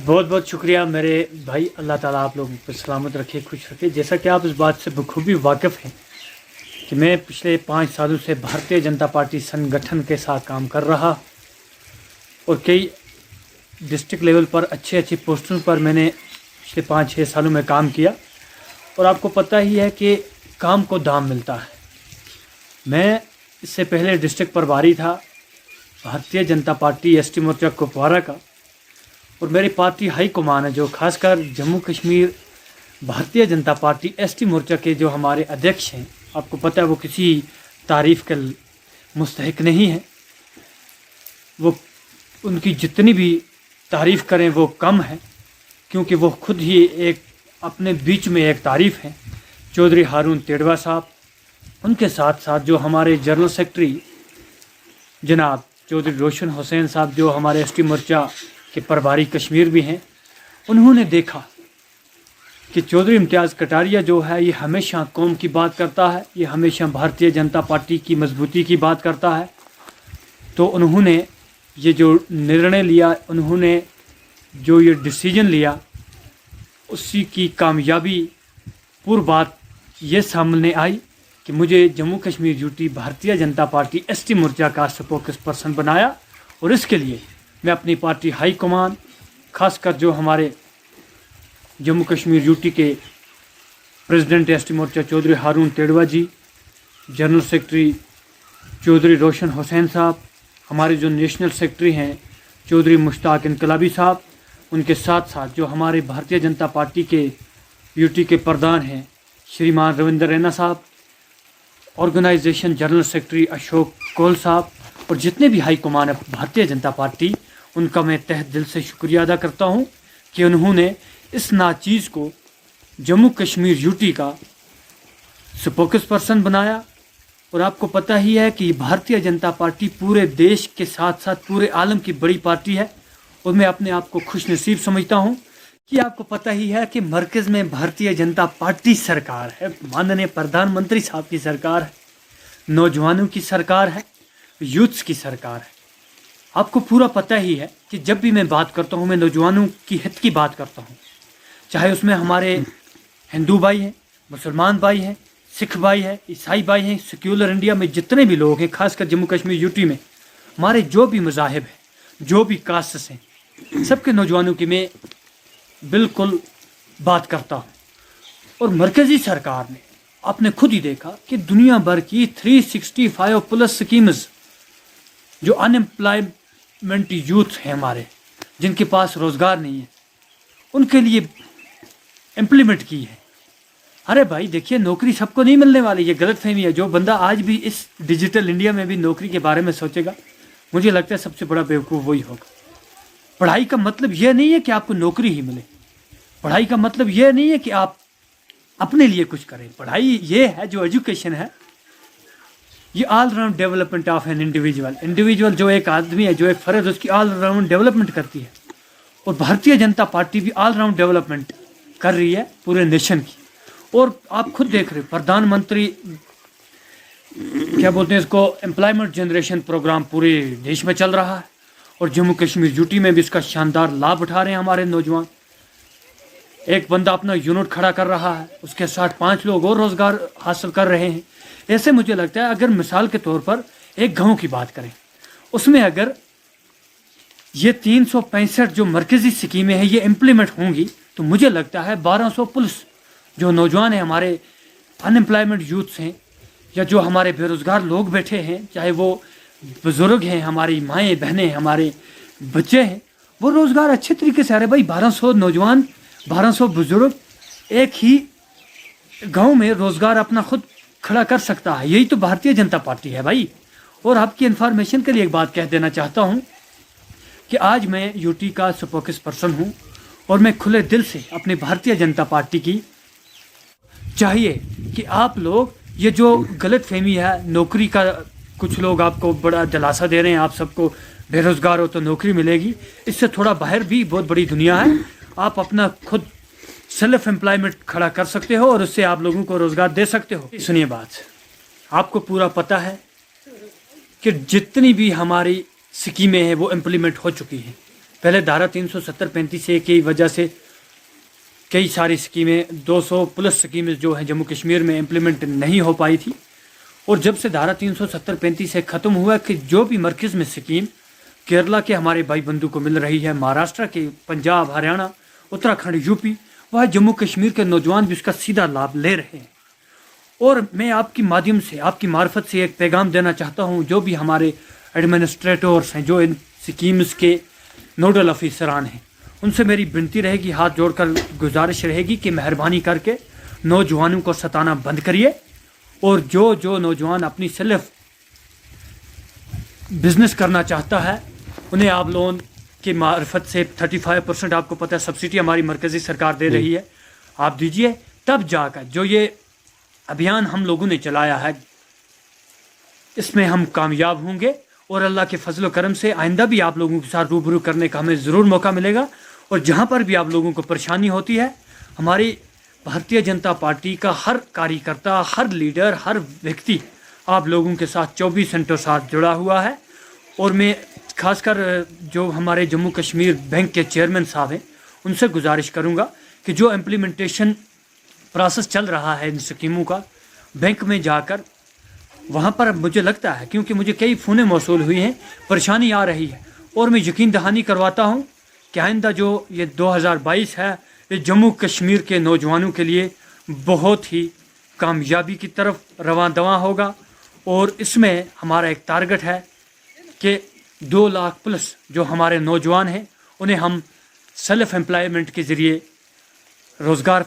बहुत बहुत शुक्रिया मेरे भाई। अल्लाह ताला आप लोगों को सलामत रखे, खुश रखे। जैसा कि आप इस बात से बखूबी वाकिफ़ हैं कि मैं पिछले 5 सालों से भारतीय जनता पार्टी संगठन के साथ काम कर रहा और कई डिस्ट्रिक्ट लेवल पर अच्छे पोस्टों पर मैंने पिछले 5-6 सालों में काम किया। और आपको पता ही है कि काम को दाम मिलता है। मैं इससे पहले डिस्ट्रिक्ट प्रभारी था भारतीय जनता पार्टी एसटी मोर्चा कुपवारा का, और मेरी पार्टी हाई कमान है जो खासकर जम्मू कश्मीर भारतीय जनता पार्टी एसटी मोर्चा के जो हमारे अध्यक्ष हैं, आपको पता है वो किसी तारीफ़ के मुस्तहिक नहीं है। वो उनकी जितनी भी तारीफ़ करें वो कम है, क्योंकि वो खुद ही एक अपने बीच में एक तारीफ़ है। चौधरी हारून तेड़वा साहब, उनके साथ साथ जो हमारे जनरल सेक्रेटरी जनाब चौधरी रोशन हुसैन साहब जो हमारे एसटी मोर्चा के प्रभारी कश्मीर भी हैं, उन्होंने देखा कि चौधरी इम्तियाज़ कटारिया जो है ये हमेशा कौम की बात करता है, ये हमेशा भारतीय जनता पार्टी की मजबूती की बात करता है। तो उन्होंने ये जो निर्णय लिया, उन्होंने जो ये डिसीजन लिया, उसी की कामयाबी पूर्व बात ये सामने आई कि मुझे Jammu Kashmir UT Bharatiya Janata party ST मोर्चा का स्पोक्स पर्सन बनाया। और इसके लिए मैं अपनी पार्टी हाई कमान, खासकर जो हमारे जम्मू कश्मीर यूटी के प्रेसिडेंट एसटी मोर्चा चौधरी हारून तेड़वा जी, जनरल सेक्रेटरी चौधरी रोशन हुसैन साहब, हमारे जो नेशनल सेक्रेटरी हैं चौधरी मुश्ताक इनकलाबी साहब, उनके साथ साथ जो हमारे भारतीय जनता पार्टी के यूटी के प्रधान हैं श्रीमान रविंद्र रैना साहब, ऑर्गेनाइजेशन जनरल सेक्रेटरी अशोक कोल साहब, और जितने भी हाई कमान है भारतीय जनता पार्टी, उनका मैं तहे दिल से शुक्रिया अदा करता हूं कि उन्होंने इस नाचीज़ को जम्मू कश्मीर यूटी का स्पोक्स पर्सन बनाया। और आपको पता ही है कि भारतीय जनता पार्टी पूरे देश के साथ साथ पूरे आलम की बड़ी पार्टी है, और मैं अपने आप को खुश नसीब समझता हूं कि आपको पता ही है कि मरकज़ में भारतीय जनता पार्टी सरकार है, माननीय प्रधानमंत्री साहब की सरकार है, नौजवानों की सरकार है, यूथ्स की सरकार है। आपको पूरा पता ही है कि जब भी मैं बात करता हूँ मैं नौजवानों की हित की बात करता हूँ, चाहे उसमें हमारे हिंदू भाई हैं, मुसलमान भाई हैं, सिख भाई हैं, ईसाई भाई हैं, सेक्युलर इंडिया में जितने भी लोग हैं, खासकर जम्मू कश्मीर यूटी में हमारे जो भी मज़ाहिब हैं, जो भी कास्ट्स हैं, सबके नौजवानों की मैं बिल्कुल बात करता हूँ। और मरकज़ी सरकार ने आपने खुद ही देखा कि दुनिया भर की 365 प्लस स्कीम्स जो अनएम्प्लॉयमेंट यूथ हैं हमारे, जिनके पास रोज़गार नहीं है, उनके लिए इम्प्लीमेंट की है। अरे भाई देखिए, नौकरी सबको नहीं मिलने वाली, ये गलतफहमी है। जो बंदा आज भी इस डिजिटल इंडिया में भी नौकरी के बारे में सोचेगा, मुझे लगता है सबसे बड़ा बेवकूफ़ वही होगा। पढ़ाई का मतलब यह नहीं है कि आपको नौकरी ही मिले, पढ़ाई का मतलब यह नहीं है कि आप अपने लिए कुछ करें। पढ़ाई ये है, जो एजुकेशन है, ये all round development of an individual जो एक आदमी है, जो एक फ़र्द, उसकी ऑल राउंड डेवलपमेंट करती है। और भारतीय जनता पार्टी भी ऑल राउंड डेवलपमेंट कर रही है पूरे नेशन की। और आप खुद देख रहे हो, प्रधानमंत्री क्या बोलते हैं इसको, एम्प्लॉयमेंट जनरेशन प्रोग्राम पूरे देश में चल रहा है, और जम्मू कश्मीर यूटी में भी इसका शानदार लाभ उठा रहे हैं हमारे नौजवान। एक बंदा अपना यूनिट खड़ा कर रहा है, उसके साथ 5 लोग और रोज़गार हासिल कर रहे हैं। ऐसे मुझे लगता है, अगर मिसाल के तौर पर एक गांव की बात करें, उसमें अगर ये 365 जो मरकज़ी स्कीमें हैं ये इम्प्लीमेंट होंगी, तो मुझे लगता है 1200 प्लस जो नौजवान हैं, हमारे अनएम्प्लॉयमेंट यूथ्स हैं, या जो हमारे बेरोज़गार लोग बैठे हैं, चाहे वो बुज़ुर्ग हैं, हमारी माएँ बहनें, हमारे बच्चे हैं, वो रोज़गार अच्छे तरीके से। अरे भाई 1200 नौजवान, 1200 बुज़ुर्ग एक ही गांव में रोज़गार अपना खुद खड़ा कर सकता है। यही तो भारतीय जनता पार्टी है भाई। और आपकी इन्फॉर्मेशन के लिए एक बात कह देना चाहता हूं कि आज मैं यूटी का स्पोक्स पर्सन हूं, और मैं खुले दिल से अपनी भारतीय जनता पार्टी की चाहिए कि आप लोग, ये जो गलत फहमी है नौकरी का, कुछ लोग आपको बड़ा दिलासा दे रहे हैं, आप सबको बेरोज़गार हो तो नौकरी मिलेगी, इससे थोड़ा बाहर भी बहुत बड़ी दुनिया है। आप अपना खुद सेल्फ एम्प्लॉयमेंट खड़ा कर सकते हो, और उससे आप लोगों को रोज़गार दे सकते हो। सुनिए बात, आपको पूरा पता है कि जितनी भी हमारी स्कीमें हैं वो इम्प्लीमेंट हो चुकी हैं, पहले धारा 370-35 की वजह से कई सारी स्कीमें 200 प्लस स्कीमें जो हैं जम्मू कश्मीर में इम्प्लीमेंट नहीं हो पाई थी। और जब से धारा 370-35 से ख़त्म हुआ कि जो भी मरकज़ में स्कीम केरला के हमारे भाई बंधु को मिल रही है, महाराष्ट्र के, पंजाब, हरियाणा, उत्तराखंड, यूपी, वह जम्मू कश्मीर के नौजवान भी उसका सीधा लाभ ले रहे हैं। और मैं आपकी माध्यम से, आपकी मार्फत से एक पैगाम देना चाहता हूँ, जो भी हमारे एडमिनिस्ट्रेटर्स हैं, जो इन स्कीम्स के नोडल ऑफिसरान हैं, उनसे मेरी विनती रहेगी, हाथ जोड़कर गुजारिश रहेगी कि मेहरबानी करके नौजवानों को सताना बंद करिए। और जो नौजवान अपनी सेल्फ बिजनेस करना चाहता है, उन्हें आप लोन की मार्फत से 35% आपको पता है सब्सिडी हमारी मरकज़ी सरकार दे रही है, आप दीजिए। तब जाकर जो ये अभियान हम लोगों ने चलाया है, इसमें हम कामयाब होंगे। और अल्लाह के फजल करम से आइंदा भी आप लोगों के साथ रूबरू करने का हमें ज़रूर मौका मिलेगा। और जहाँ पर भी आप लोगों को परेशानी होती है, हमारी भारतीय जनता पार्टी का हर कार्यकर्ता, हर लीडर, हर व्यक्ति आप लोगों के साथ 24 घंटों साथ जुड़ा हुआ है। और मैं खासकर जो हमारे जम्मू कश्मीर बैंक के चेयरमैन साहब हैं, उनसे गुजारिश करूंगा कि जो इम्प्लीमेंटेशन प्रोसेस चल रहा है इन स्कीमों का, बैंक में जाकर वहाँ पर मुझे लगता है, क्योंकि मुझे कई फ़ोनें मौसूल हुई हैं, परेशानी आ रही है। और मैं यकीन दहानी करवाता हूँ कि आइंदा जो ये 2022 है, ये जम्मू कश्मीर के नौजवानों के लिए बहुत ही कामयाबी की तरफ रवां दवां होगा। और इसमें हमारा एक टारगेट है कि 2 लाख प्लस जो हमारे नौजवान हैं, उन्हें हम सेल्फ एम्प्लॉयमेंट के ज़रिए रोज़गार